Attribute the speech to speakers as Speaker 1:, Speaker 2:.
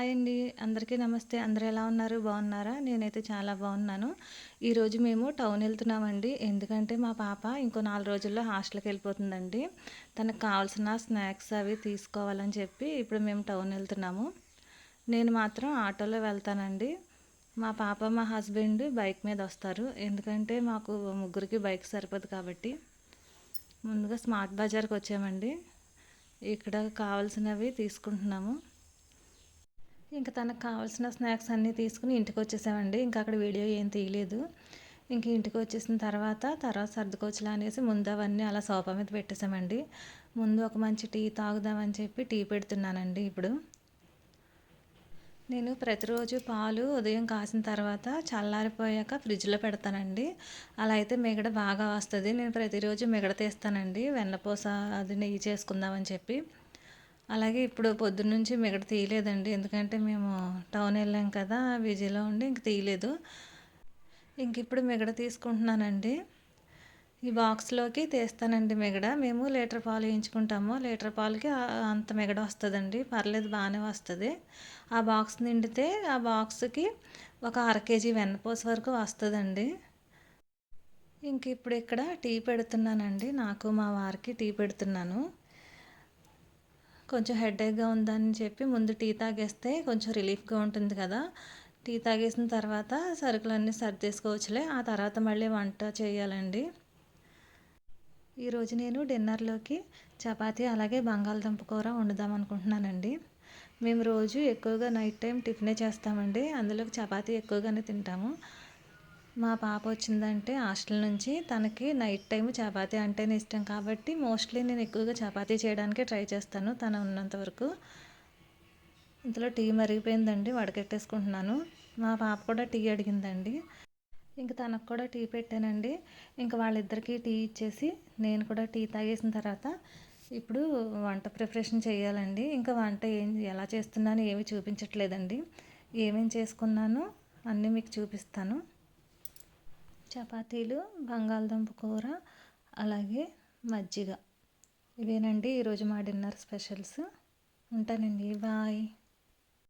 Speaker 1: Hi అండి. అందరికీ నమస్తే. అందరూ ఎలా ఉన్నారు? బాగున్నారా? నేనైతే చాలా బాగున్నాను. ఈరోజు మేము టౌన్ వెళ్తున్నామండి. ఎందుకంటే మా పాప ఇంకో 4 రోజుల్లో హాస్టల్‌కి వెళ్ళిపోతుందండి. తనకు కావాల్సిన స్నాక్స్ అవి తీసుకోవాలని చెప్పి ఇప్పుడు మేము టౌన్ వెళ్తున్నాము. నేను మాత్రం ఆటోలో వెళ్తానండి. మా పాప, మా హస్బెండ్ బైక్ మీద వస్తారు. ఎందుకంటే మాకు ముగ్గురికి బైక్ సరిపోదు కాబట్టి. ముందుగా స్మార్ట్ బజార్‌కి వచ్చామండి. ఇక్కడ కావాల్సినవి తీసుకుంటున్నాము. ఇంకా తనకు కావాల్సిన స్నాక్స్ అన్నీ తీసుకుని ఇంటికి వచ్చేసామండి. ఇంకా అక్కడ వీడియో ఏం తీయలేదు. ఇంక ఇంటికి వచ్చేసిన తర్వాత సర్దుకోవచ్చులే అనేసి ముందు అవన్నీ అలా సోఫా మీద పెట్టేసామండి. ముందు ఒక మంచి టీ తాగుదామని చెప్పి టీ పెడుతున్నానండి ఇప్పుడు. నేను ప్రతిరోజు పాలు ఉదయం కాసిన తర్వాత చల్లారిపోయాక ఫ్రిడ్జ్లో పెడతానండి. అలా అయితే మిగడ బాగా వస్తుంది. నేను ప్రతిరోజు మిగడ తీస్తానండి, వెన్నపూస అది నెయ్యి చేసుకుందామని చెప్పి. అలాగే ఇప్పుడు పొద్దున్నుంచి మిగడ తీయలేదండి, ఎందుకంటే మేము టౌన్ వెళ్ళాం కదా, బిజీలో ఉండి ఇంక తీయలేదు. ఇంక ఇప్పుడు మిగడ తీసుకుంటున్నానండి. ఈ బాక్స్లోకి తీస్తానండి మిగడ. మేము లీటర్ పాలు వేయించుకుంటాము. లీటర్ పాలకి అంత మిగడ వస్తుందండి, పర్లేదు బాగానే వస్తుంది. ఆ బాక్స్ నిండితే ఆ బాక్స్కి ఒక 1/2 కేజీ వెన్నపూస వరకు వస్తుందండి. ఇంక ఇప్పుడు ఇక్కడ టీ పెడుతున్నానండి. నాకు మా వారికి టీ పెడుతున్నాను. కొంచెం హెడేక్గా ఉందని చెప్పి ముందు టీ తాగేస్తే కొంచెం రిలీఫ్గా ఉంటుంది కదా. టీ తాగేసిన తర్వాత సరుకులన్నీ సర్దేసుకోవచ్చులే, ఆ తర్వాత మళ్ళీ వంట చేయాలండి. ఈరోజు నేను డిన్నర్లోకి చపాతీ అలాగే బంగాళదుంప కూర వండుదాం అనుకుంటున్నానండి. మేము రోజు ఎక్కువగా నైట్ టైం టిఫినే చేస్తామండి, అందులోకి చపాతీ ఎక్కువగానే తింటాము. మా పాప వచ్చిందంటే హాస్టల్ నుంచి, తనకి నైట్ టైం చపాతీ అంటేనే ఇష్టం కాబట్టి మోస్ట్లీ నేను ఎక్కువగా చపాతీ చేయడానికే ట్రై చేస్తాను తను ఉన్నంత వరకు. ఇంతలో టీ మరిగిపోయిందండి, వడకెట్టేసుకుంటున్నాను. మా పాప కూడా టీ అడిగిందండి. ఇంక తనకు కూడా టీ పెట్టానండి. ఇంక వాళ్ళిద్దరికీ టీ ఇచ్చేసి నేను కూడా టీ తాగేసిన తర్వాత ఇప్పుడు వంట ప్రిపరేషన్ చేయాలండి. ఇంకా వంట ఎలా చేస్తున్నాను ఏమి చూపించట్లేదండి. ఏమేమి చేసుకున్నానో అన్నీ మీకు చూపిస్తాను. చపాతీలు, బంగాళదుంప కూర, అలాగే మజ్జిగ. ఇవేనండి ఈరోజు మా డిన్నర్ స్పెషల్స్. ఉంటానండి, బాయ్.